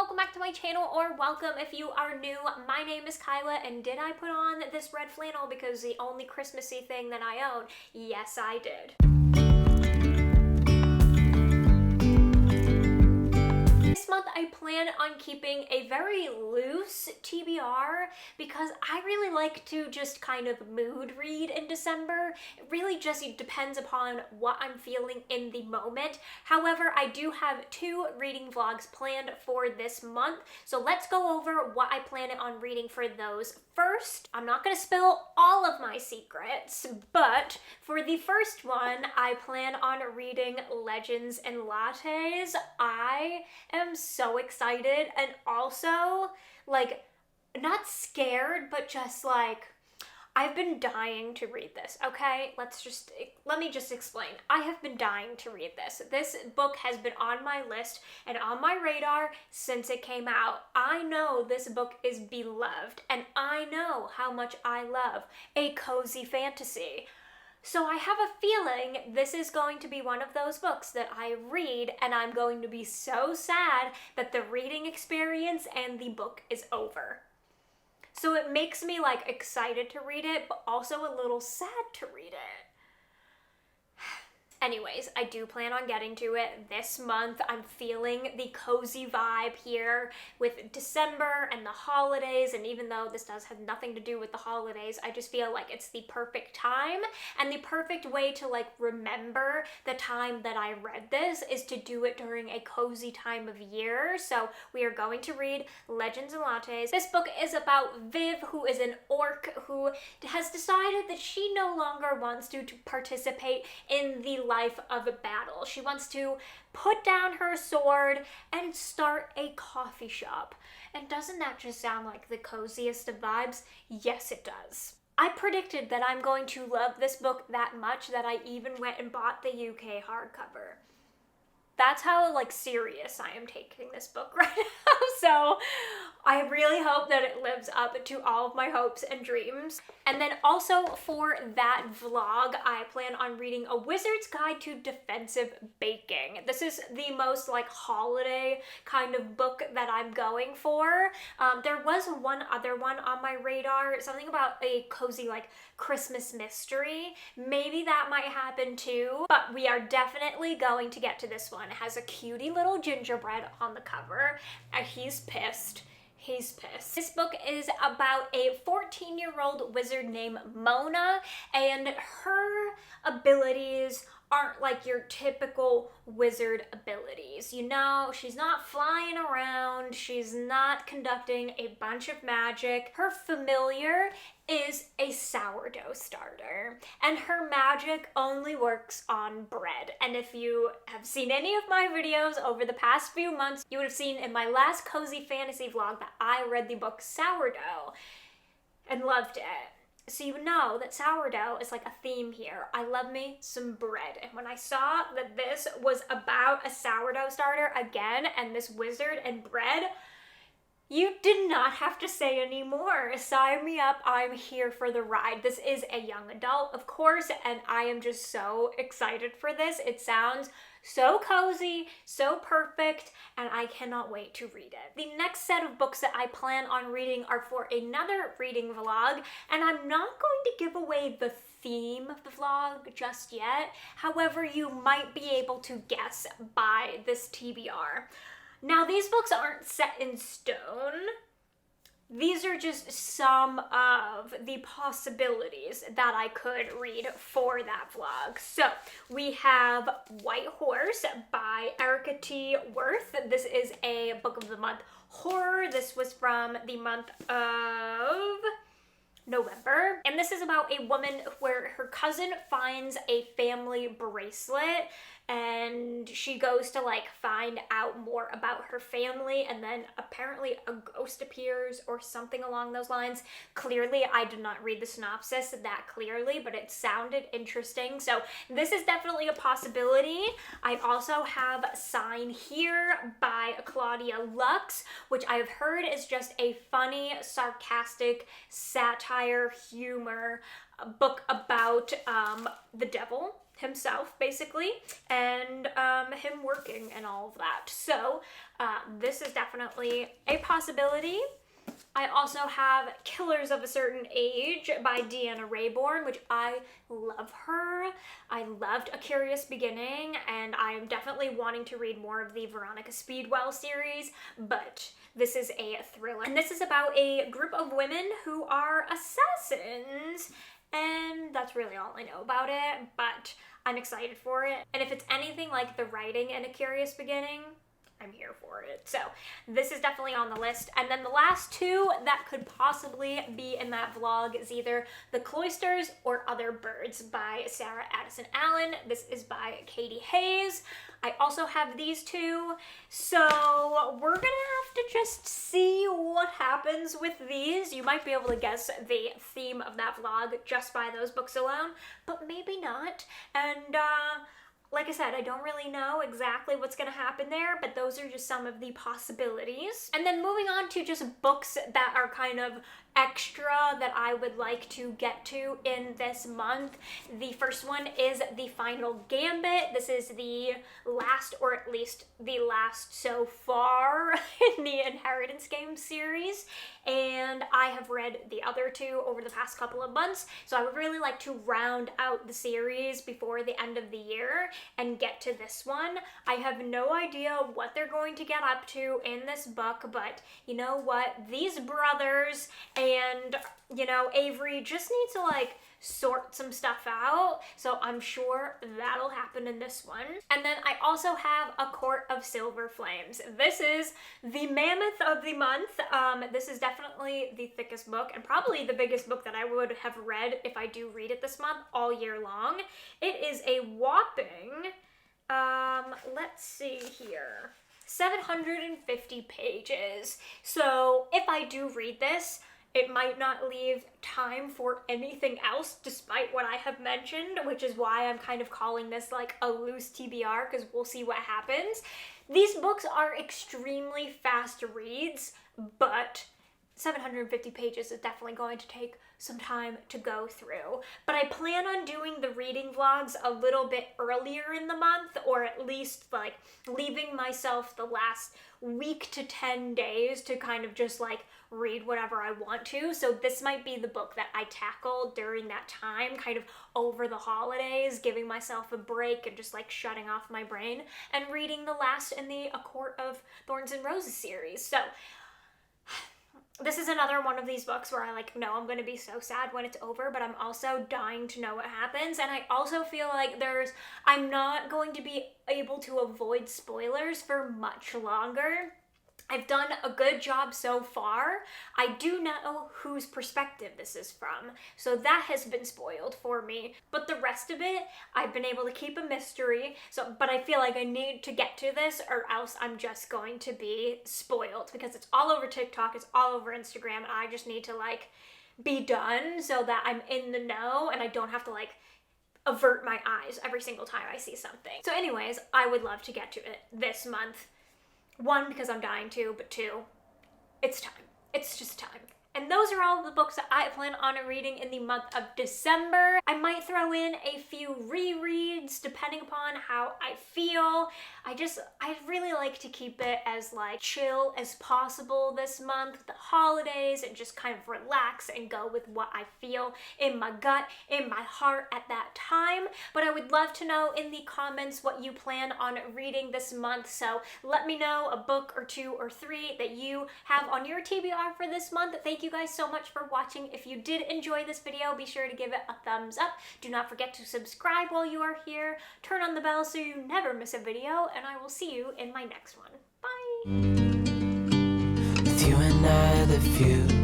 welcome back to my channel, or welcome if you are new. My name is Kyla, and did I put on this red flannel because the only Christmassy thing that I own? Yes, I did. This month I plan on keeping a very loose TBR because I really like to just kind of mood read in December. It really just depends upon what I'm feeling in the moment. However, I do have 2 reading vlogs planned for this month, so let's go over what I plan on reading for those. First, I'm not going to spill all of my secrets, but for the first one, I plan on reading Legends and Lattes. I am so excited, and also, like, not scared, but just like, I've been dying to read this, okay? Let me just explain. I have been dying to read this. This book has been on my list and on my radar since it came out. I know this book is beloved, and I know how much I love a cozy fantasy. So I have a feeling this is going to be one of those books that I read and I'm going to be so sad that the reading experience and the book is over. So it makes me like excited to read it, but also a little sad to read it. Anyways, I do plan on getting to it this month. I'm feeling the cozy vibe here with December and the holidays, and even though this does have nothing to do with the holidays, I just feel like it's the perfect time and the perfect way to like remember the time that I read this is to do it during a cozy time of year. So we are going to read Legends and Lattes. This book is about Viv, who is an orc who has decided that she no longer wants to participate in the life of a battle. She wants to put down her sword and start a coffee shop. And doesn't that just sound like the coziest of vibes? Yes, it does. I predicted that I'm going to love this book that much that I even went and bought the UK hardcover. That's how like serious I am taking this book right now. So I really hope that it lives up to all of my hopes and dreams. And then also for that vlog, I plan on reading A Wizard's Guide to Defensive Baking. This is the most like holiday kind of book that I'm going for. There was one other one on my radar, something about a cozy like Christmas mystery. Maybe that might happen too, but we are definitely going to get to this one. It has a cutie little gingerbread on the cover, and he's pissed. He's pissed. This book is about a 14-year-old wizard named Mona, and her abilities aren't like your typical wizard abilities. You know, she's not flying around, she's not conducting a bunch of magic. Her familiar is a sourdough starter, and her magic only works on bread. And if you have seen any of my videos over the past few months, you would have seen in my last cozy fantasy vlog that I read the book Sourdough and loved it. So you know that sourdough is like a theme here. I love me some bread. And when I saw that this was about a sourdough starter again and this wizard and bread, you did not have to say any more. Sign me up. I'm here for the ride. This is a young adult, of course, and I am just so excited for this. It sounds so cozy, so perfect, and I cannot wait to read it. The next set of books that I plan on reading are for another reading vlog, and I'm not going to give away the theme of the vlog just yet. However, you might be able to guess by this TBR. Now, these books aren't set in stone. These are just some of the possibilities that I could read for that vlog. So we have White Horse by Erica T. Worth. This is a book of the month horror. This was from the month of November. And this is about a woman where her cousin finds a family bracelet, and she goes to like find out more about her family, and then apparently a ghost appears or something along those lines. Clearly, I did not read the synopsis that clearly, but it sounded interesting. So this is definitely a possibility. I also have Sign Here by Claudia Lux, which I've heard is just a funny, sarcastic, satire, humor book about the devil. himself, basically, and him working and all of that. So this is definitely a possibility. I also have Killers of a Certain Age by Deanna Raybourn, which I love her. I loved A Curious Beginning, and I'm definitely wanting to read more of the Veronica Speedwell series, but this is a thriller. And this is about a group of women who are assassins, and that's really all I know about it, but I'm excited for it. And if it's anything like the writing in A Curious Beginning, I'm here for it. So this is definitely on the list. And then the last two that could possibly be in that vlog is either The Cloisters or Other Birds by Sarah Addison Allen. This is by Katie Hayes. I also have these two. So we're gonna have to just see what happens with these. You might be able to guess the theme of that vlog just by those books alone, but maybe not. And like I said, I don't really know exactly what's going to happen there, but those are just some of the possibilities. And then moving on to just books that are kind of extra that I would like to get to in this month. The first one is The Final Gambit. This is the last, or at least the last so far in the Inheritance Game series, and I have read the other two over the past couple of months, so I would really like to round out the series before the end of the year and get to this one. I have no idea what they're going to get up to in this book, but you know what? These brothers and, you know, Avery just need to like sort some stuff out, so I'm sure that'll happen in this one. And then I also have A Court of Silver Flames. This is the mammoth of the month. This is definitely the thickest book and probably the biggest book that I would have read if I do read it this month all year long. It is a whopping, let's see here, 750 pages. So if I do read this, it might not leave time for anything else despite what I have mentioned, which is why I'm kind of calling this like a loose TBR, because we'll see what happens. These books are extremely fast reads, but 750 pages is definitely going to take some time to go through. But I plan on doing the reading vlogs a little bit earlier in the month, or at least like leaving myself the last week to 10 days to kind of just like read whatever I want to. So this might be the book that I tackle during that time, kind of over the holidays, giving myself a break and just like shutting off my brain and reading the last in the A Court of Thorns and Roses series. So this is another one of these books where I like know I'm going to be so sad when it's over, but I'm also dying to know what happens. And I also feel like I'm not going to be able to avoid spoilers for much longer. I've done a good job so far. I do know whose perspective this is from, so that has been spoiled for me. But the rest of it, I've been able to keep a mystery. But I feel like I need to get to this, or else I'm just going to be spoiled, because it's all over TikTok, it's all over Instagram, and I just need to like be done so that I'm in the know and I don't have to like avert my eyes every single time I see something. So anyways, I would love to get to it this month. One, because I'm dying to, but two, it's time. It's just time. And those are all the books that I plan on reading in the month of December. I might throw in a few rereads depending upon how I feel. I really like to keep it as like chill as possible this month with the holidays, and just kind of relax and go with what I feel in my gut, in my heart at that time. But I would love to know in the comments what you plan on reading this month. So let me know a book or two or three that you have on your TBR for this month. Thank you guys so much for watching. If you did enjoy this video, be sure to give it a thumbs up. Do not forget to subscribe while you are here. Turn on the bell so you never miss a video, and I will see you in my next one. Bye! With you and I, the future